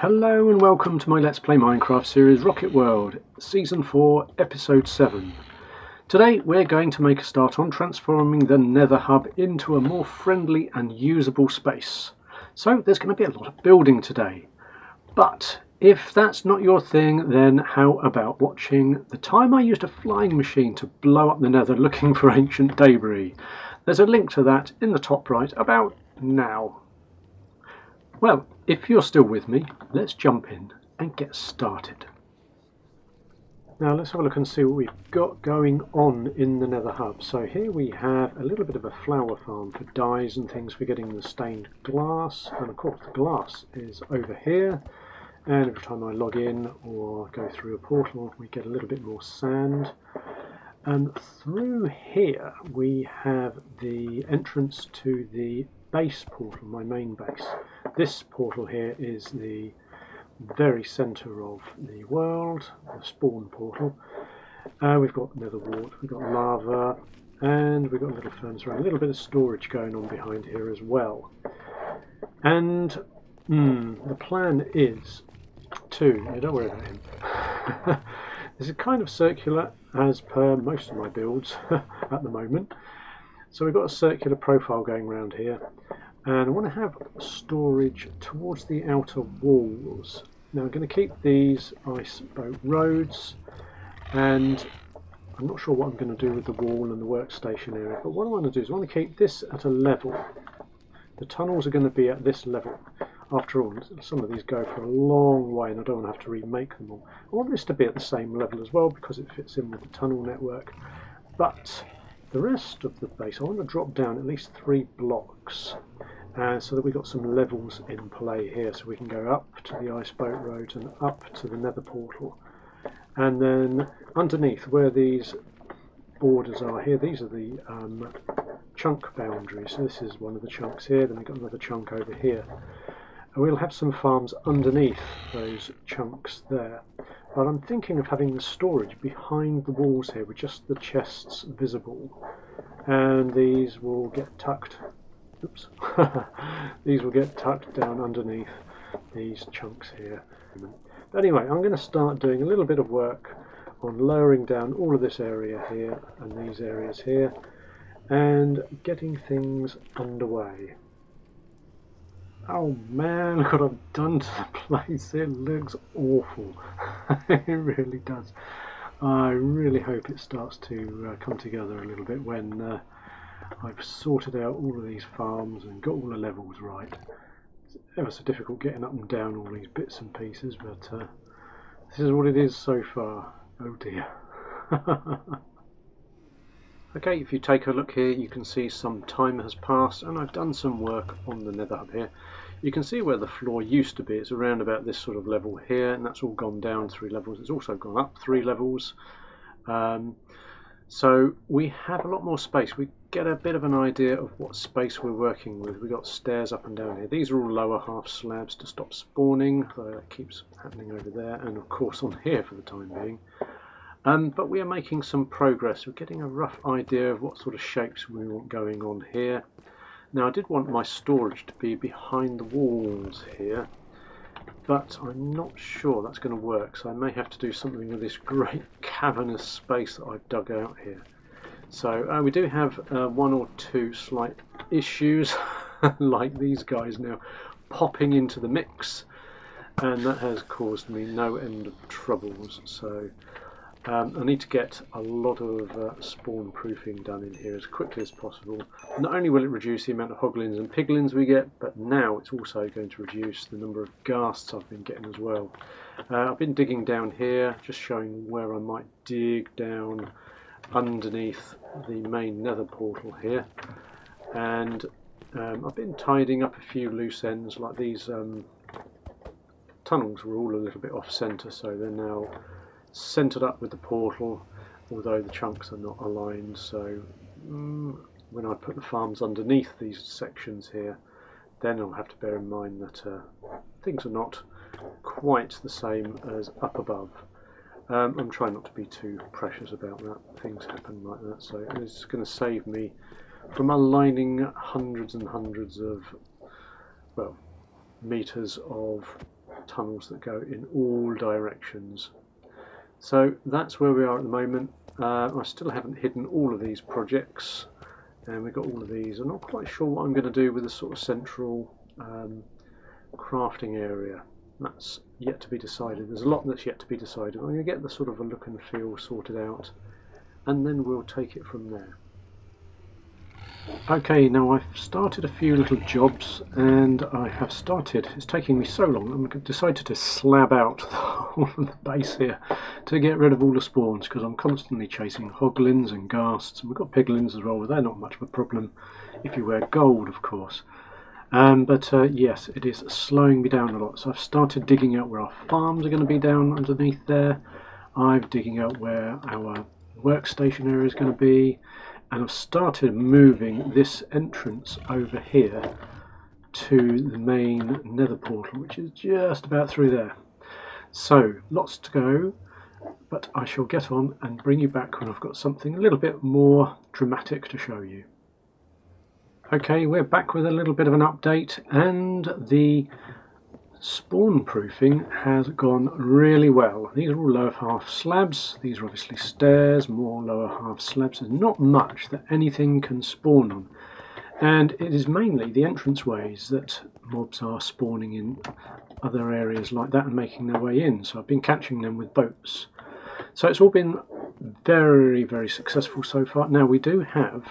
Hello and welcome to my Let's Play Minecraft series Rocket World, Season 4, Episode 7. Today we're going to make a start on transforming the Nether hub into a more friendly and usable space. So there's going to be a lot of building today. But if that's not your thing, then how about watching the time I used a flying machine to blow up the Nether looking for ancient debris? There's a link to that in the top right about now. Well, if you're still with me, let's jump in and get started. Now let's have a look and see what we've got going on in the Nether hub. So here we have a little bit of a flower farm for dyes and things for getting the stained glass, and of course the glass is over here, and every time I log in or go through a portal we get a little bit more sand. And through here we have the entrance to the base portal, my main base. This portal here is the very centre of the world, the spawn portal. We've got nether wart, we've got lava, and we've got a little furnace around, a little bit of storage going on behind here as well. And the plan is to, don't worry about him, this is kind of circular as per most of my builds at the moment. So we've got a circular profile going around here, and I want to have storage towards the outer walls. Now I'm going to keep these ice boat roads, and I'm not sure what I'm going to do with the wall and the workstation area, but what I want to do is I want to keep this at a level. The tunnels are going to be at this level. After all, some of these go for a long way and I don't want to have to remake them all. I want this to be at the same level as well because it fits in with the tunnel network, but the rest of the base I want to drop down at least 3 blocks, so that we've got some levels in play here, so we can go up to the ice boat road and up to the nether portal. And then underneath where these borders are here, these are the chunk boundaries. So this is one of the chunks here, then we've got another chunk over here. And we'll have some farms underneath those chunks there. But I'm thinking of having the storage behind the walls here with just the chests visible. And these will get tucked, oops, these will get tucked down underneath these chunks here. But anyway, I'm going to start doing a little bit of work on lowering down all of this area here and these areas here and getting things underway. Oh man, look what I've done to the place. It looks awful. It really does. I really hope it starts to come together a little bit when I've sorted out all of these farms and got all the levels right. It's ever so difficult getting up and down all these bits and pieces, but this is what it is so far. Oh dear. Okay, if you take a look here, you can see some time has passed and I've done some work on the nether hub here. You can see where the floor used to be. It's around about this sort of level here, and that's all gone down 3 levels. It's also gone up 3 levels. So we have a lot more space. We get a bit of an idea of what space we're working with. We've got stairs up and down here. These are all lower half slabs to stop spawning, though that keeps happening over there, and of course on here for the time being. But we are making some progress. We're getting a rough idea of what sort of shapes we want going on here. Now I did want my storage to be behind the walls here, but I'm not sure that's going to work, so I may have to do something with this great cavernous space that I've dug out here. So we do have 1 or 2 slight issues, like these guys now popping into the mix, and that has caused me no end of troubles. So I need to get a lot of spawn proofing done in here as quickly as possible. Not only will it reduce the amount of hoglins and piglins we get, but now it's also going to reduce the number of ghasts I've been getting as well. I've been digging down here, just showing where I might dig down underneath the main nether portal here. And I've been tidying up a few loose ends, like these tunnels were all a little bit off centre, so they're now centered up with the portal, although the chunks are not aligned. So when I put the farms underneath these sections here, then I'll have to bear in mind that things are not quite the same as up above. I'm trying not to be too precious about that. Things happen like that, so it's going to save me from aligning hundreds and hundreds of, well, meters of tunnels that go in all directions. So that's where we are at the moment. I still haven't hidden all of these projects, and we've got all of these. I'm not quite sure what I'm going to do with the sort of central crafting area. That's yet to be decided. There's a lot that's yet to be decided. I'm going to get the sort of a look and feel sorted out, and then we'll take it from there. Okay, now I've started a few little jobs, and I have started, it's taking me so long, I've decided to slab out the whole of the base here to get rid of all the spawns, because I'm constantly chasing hoglins and ghasts, and we've got piglins as well, but they're not much of a problem if you wear gold, of course. Yes, it is slowing me down a lot, so I've started digging out where our farms are going to be down underneath there. I'm digging out where our workstation area is going to be, and I've started moving this entrance over here to the main nether portal, which is just about through there. So lots to go, but I shall get on and bring you back when I've got something a little bit more dramatic to show you. Okay, we're back with a little bit of an update, and the spawn proofing has gone really well. These are all lower half slabs. These are obviously stairs, more lower half slabs. There's not much that anything can spawn on, and it is mainly the entranceways that mobs are spawning in other areas like that and making their way in. So I've been catching them with boats. So it's all been very, very successful so far. Now we do have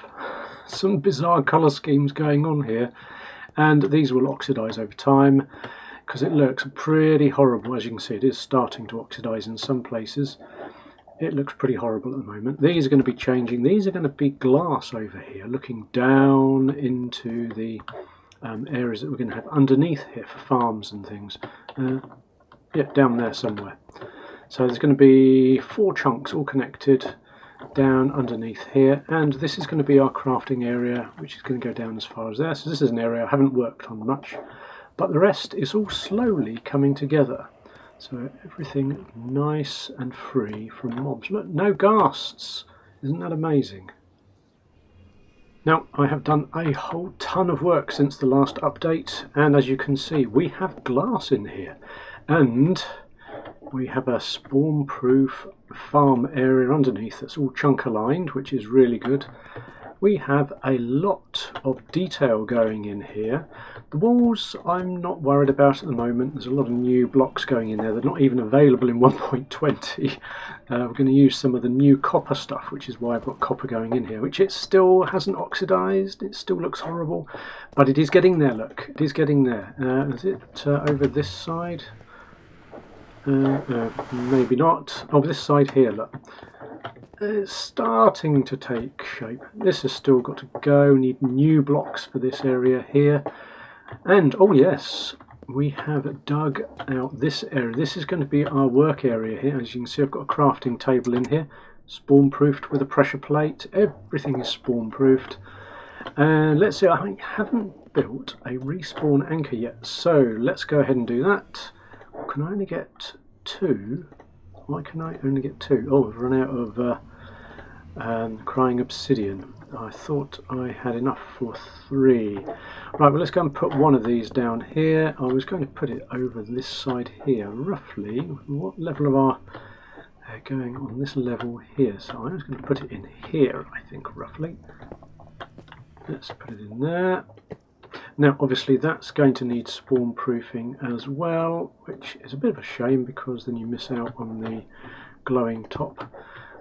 some bizarre colour schemes going on here, and these will oxidize over time, because it looks pretty horrible. As you can see, it is starting to oxidize in some places. It looks pretty horrible at the moment. These are going to be changing. These are going to be glass over here, looking down into the areas that we're going to have underneath here for farms and things. Yeah, down there somewhere. So there's going to be 4 chunks all connected down underneath here, and this is going to be our crafting area, which is going to go down as far as there. So this is an area I haven't worked on much, but the rest is all slowly coming together. So everything nice and free from mobs. Look, no ghasts. Isn't that amazing? Now, I have done a whole ton of work since the last update, and as you can see, we have glass in here, and we have a spawn-proof farm area underneath that's all chunk aligned, which is really good. We have a lot of detail going in here. The walls I'm not worried about at the moment. There's a lot of new blocks going in there. They're not even available in 1.20. We're going to use some of the new copper stuff, which is why I've got copper going in here, which it still hasn't oxidized. It still looks horrible, but it is getting there, look. It is getting there. Is it over this side? Maybe not. Oh, this side here, look. It's starting to take shape. This has still got to go. Need new blocks for this area here. And, oh yes, we have dug out this area. This is going to be our work area here. As you can see, I've got a crafting table in here. Spawn-proofed with a pressure plate. Everything is spawn-proofed. And let's see, I haven't built a respawn anchor yet. So let's go ahead and do that. Can I only get 2? Why can I only get 2? Oh, I've run out of crying obsidian. I thought I had enough for 3. Right, well, let's go and put one of these down here. I was going to put it over this side here, roughly. What level of our... They're going on this level here, so I was going to put it in here, I think, roughly. Let's put it in there. Now, obviously, that's going to need spawn proofing as well, which is a bit of a shame because then you miss out on the glowing top.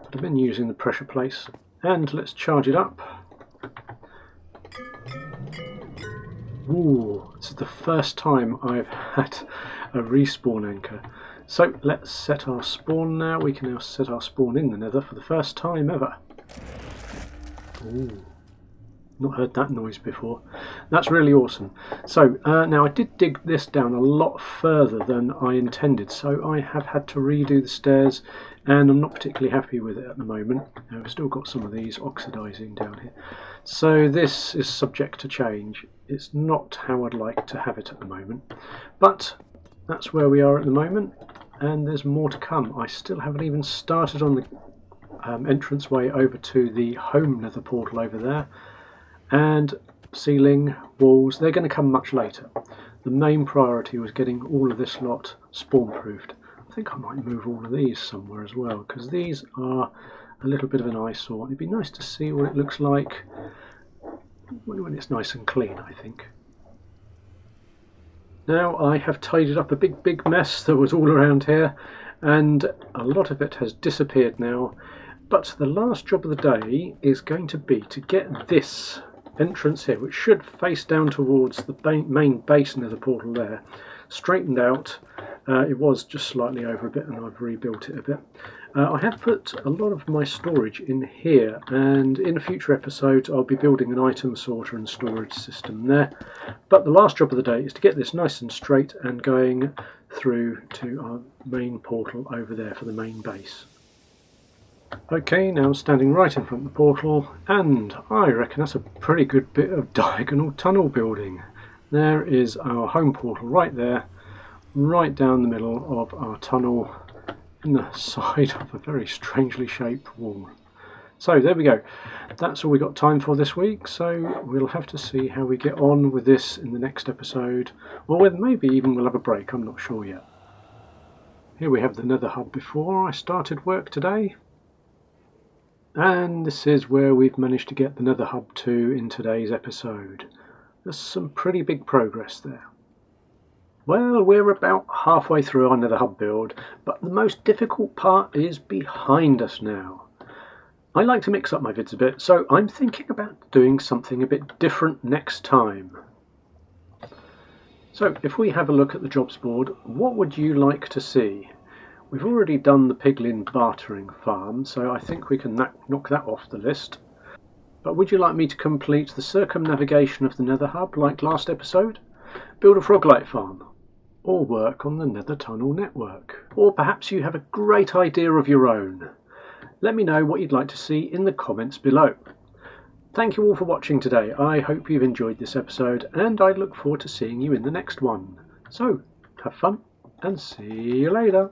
But I've been using the pressure plates, and let's charge it up. Ooh, this is the first time I've had a respawn anchor. So let's set our spawn now. We can now set our spawn in the nether for the first time ever. Ooh. Not heard that noise before. That's really awesome. So now I did dig this down a lot further than I intended, so I have had to redo the stairs, and I'm not particularly happy with it at the moment. I've still got some of these oxidizing down here, so this is subject to change. It's not how I'd like to have it at the moment, but that's where we are at the moment, and there's more to come. I still haven't even started on the entranceway over to the home nether portal over there. And ceiling, walls, they're going to come much later. The main priority was getting all of this lot spawn-proofed. I think I might move all of these somewhere as well, because these are a little bit of an eyesore. It'd be nice to see what it looks like when it's nice and clean, I think. Now I have tidied up a big mess that was all around here, and a lot of it has disappeared now. But the last job of the day is going to be to get this entrance here, which should face down towards the main basin of the portal there, straightened out. It was just slightly over a bit, and I've rebuilt it a bit. I have put a lot of my storage in here, and in future episodes I'll be building an item sorter and storage system there. But the last job of the day is to get this nice and straight and going through to our main portal over there for the main base. Okay, now I'm standing right in front of the portal, and I reckon that's a pretty good bit of diagonal tunnel building. There is our home portal right there, right down the middle of our tunnel in the side of a very strangely shaped wall. So there we go. That's all we got time for this week, so we'll have to see how we get on with this in the next episode, or maybe even we'll have a break, I'm not sure yet. Here we have the Nether hub before I started work today, and this is where we've managed to get the Nether hub to in today's episode. There's some pretty big progress there. Well, we're about halfway through our Nether hub build, but the most difficult part is behind us now. I like to mix up my vids a bit, so I'm thinking about doing something a bit different next time. So if we have a look at the jobs board, what would you like to see? We've already done the piglin bartering farm, so I think we can knock that off the list. But would you like me to complete the circumnavigation of the Nether hub like last episode? Build a froglight farm? Or work on the Nether tunnel network? Or perhaps you have a great idea of your own? Let me know what you'd like to see in the comments below. Thank you all for watching today. I hope you've enjoyed this episode, and I look forward to seeing you in the next one. So, have fun, and see you later.